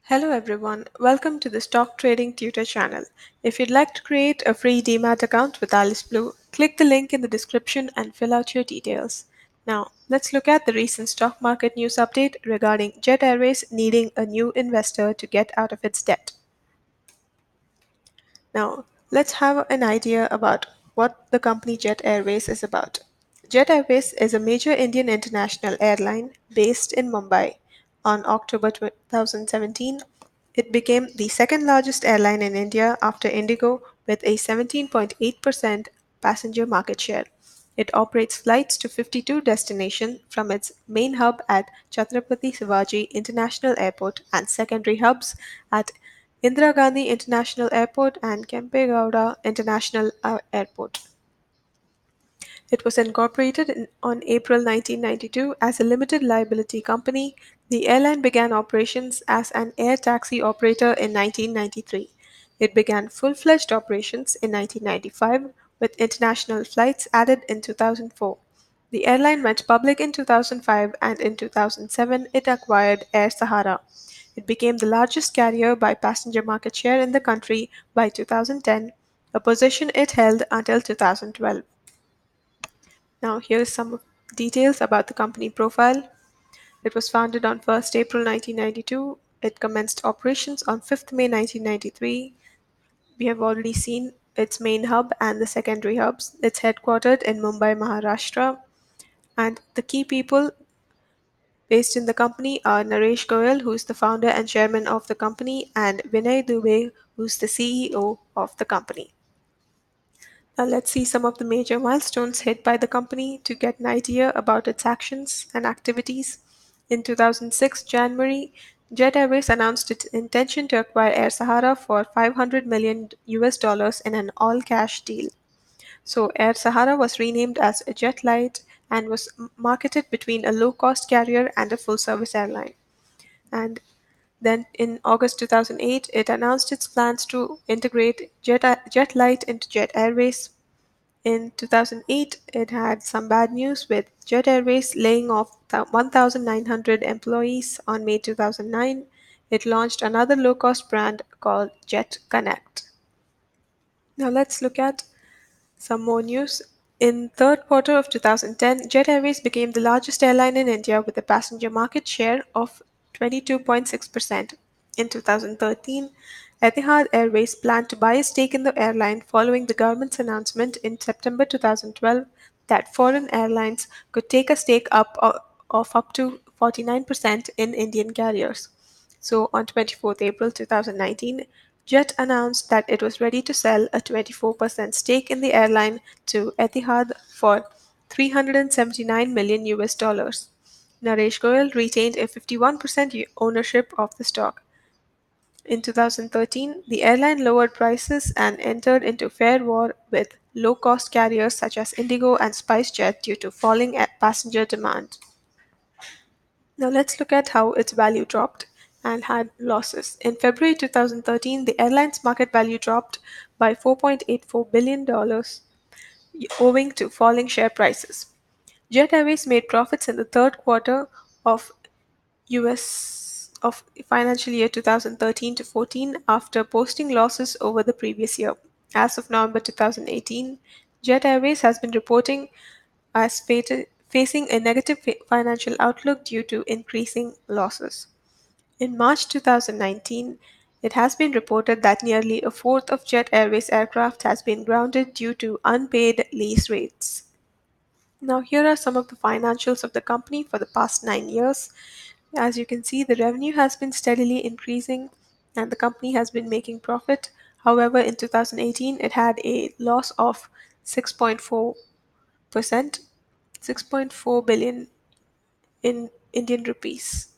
Hello everyone, welcome to the Stock Trading Tutor channel. If you'd like to create a free Demat account with Alice Blue, click the link in the description and fill out your details. Now, let's look at the recent stock market news update regarding Jet Airways needing a new investor to get out of its debt. Now, let's have an idea about what the company Jet Airways is about. Jet Airways is a major Indian international airline based in Mumbai. On October 2017, it became the second largest airline in India after Indigo with a 17.8% passenger market share. It operates flights to 52 destinations from its main hub at Chhatrapati Shivaji International Airport and secondary hubs at Indira Gandhi International Airport and Kempegowda International Airport. It was incorporated on April 1992 as a limited liability company. The airline began operations as an air taxi operator in 1993. It began full-fledged operations in 1995 with international flights added in 2004. The airline went public in 2005 and in 2007 it acquired Air Sahara. It became the largest carrier by passenger market share in the country by 2010, a position it held until 2012. Now, here's some details about the company profile. It was founded on 1st April 1992. It commenced operations on 5th May 1993. We have already seen its main hub and the secondary hubs. It's headquartered in Mumbai, Maharashtra. And the key people based in the company are Naresh Goyal, who is the founder and chairman of the company, and Vinay Dubey, who's the CEO of the company. Now let's see some of the major milestones hit by the company to get an idea about its actions and activities. In 2006 January, Jet Airways announced its intention to acquire Air Sahara for 500 million US dollars in an all-cash deal. So Air Sahara was renamed as Jet Light and was marketed between a low-cost carrier and a full-service airline. And then in August 2008, it announced its plans to integrate Jet Light into Jet Airways. In 2008, it had some bad news with Jet Airways laying off 1,900 employees. On May 2009, it launched another low-cost brand called Jet Connect. Now let's look at some more news. In third quarter of 2010, Jet Airways became the largest airline in India with a passenger market share of 22.6%. In 2013, Etihad Airways planned to buy a stake in the airline following the government's announcement in September 2012 that foreign airlines could take a stake of up to 49% in Indian carriers. So on 24th April 2019, Jet announced that it was ready to sell a 24% stake in the airline to Etihad for 379 million US dollars. Naresh Goyal retained a 51% ownership of the stock. In 2013, the airline lowered prices and entered into fair war with low-cost carriers such as Indigo and SpiceJet due to falling passenger demand. Now let's look at how its value dropped and had losses. In February 2013, the airline's market value dropped by $4.84 billion owing to falling share prices. Jet Airways made profits in the third quarter of US of financial year 2013 to 14 after posting losses over the previous year. As of November 2018, Jet Airways has been reporting as facing a negative financial outlook due to increasing losses. In March 2019, it has been reported that nearly a fourth of Jet Airways aircraft has been grounded due to unpaid lease rates. Now, here are some of the financials of the company for the past 9 years. As you can see, the revenue has been steadily increasing and the company has been making profit. However, in 2018, it had a loss of 6.4%, 6.4 billion in Indian rupees.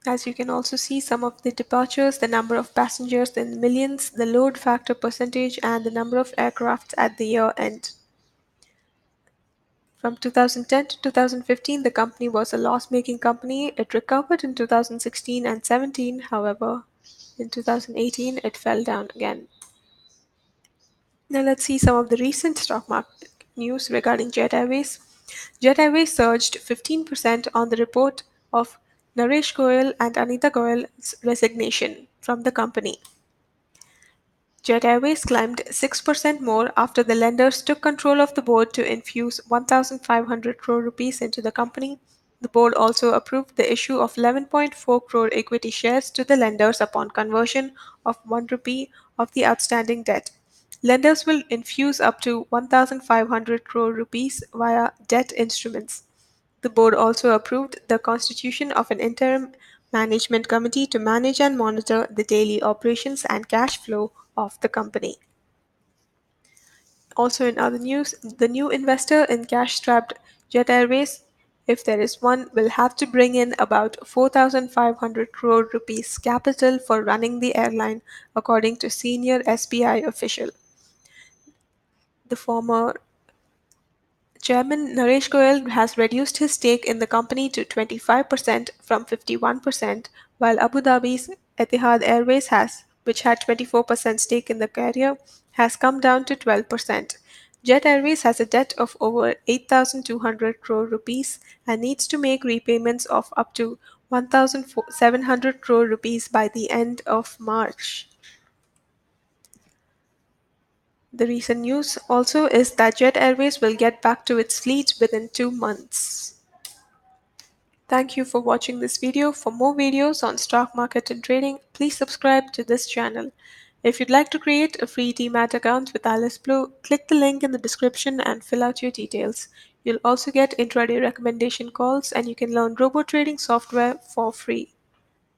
As you can also see, some of the departures, the number of passengers in millions, the load factor percentage, and the number of aircraft at the year end. From 2010 to 2015, the company was a loss-making company. It recovered in 2016 and 17. However, in 2018, it fell down again. Now let's see some of the recent stock market news regarding Jet Airways. Jet Airways surged 15% on the report of Naresh Goyal and Anita Goyal's resignation from the company. Jet Airways climbed 6% more after the lenders took control of the board to infuse 1,500 crore rupees into the company. The board also approved the issue of 11.4 crore equity shares to the lenders upon conversion of 1 rupee of the outstanding debt. Lenders will infuse up to 1,500 crore rupees via debt instruments. The board also approved the constitution of an interim management committee to manage and monitor the daily operations and cash flow of the company. Also, in other news, the new investor in cash strapped Jet Airways, if there is one, will have to bring in about 4,500 crore rupees capital for running the airline, according to senior SBI official. The former Chairman Naresh Goyal has reduced his stake in the company to 25% from 51%, while Abu Dhabi's Etihad Airways which had 24% stake in the carrier, has come down to 12%. Jet Airways has a debt of over 8,200 crore rupees and needs to make repayments of up to 1,700 crore rupees by the end of March. The recent news also is that Jet Airways will get back to its fleet within 2 months. Thank you for watching this video. For more videos on stock market and trading, please subscribe to this channel. If you'd like to create a free Demat account with Alice Blue, click the link in the description and fill out your details. You'll also get intraday recommendation calls and you can learn robot trading software for free.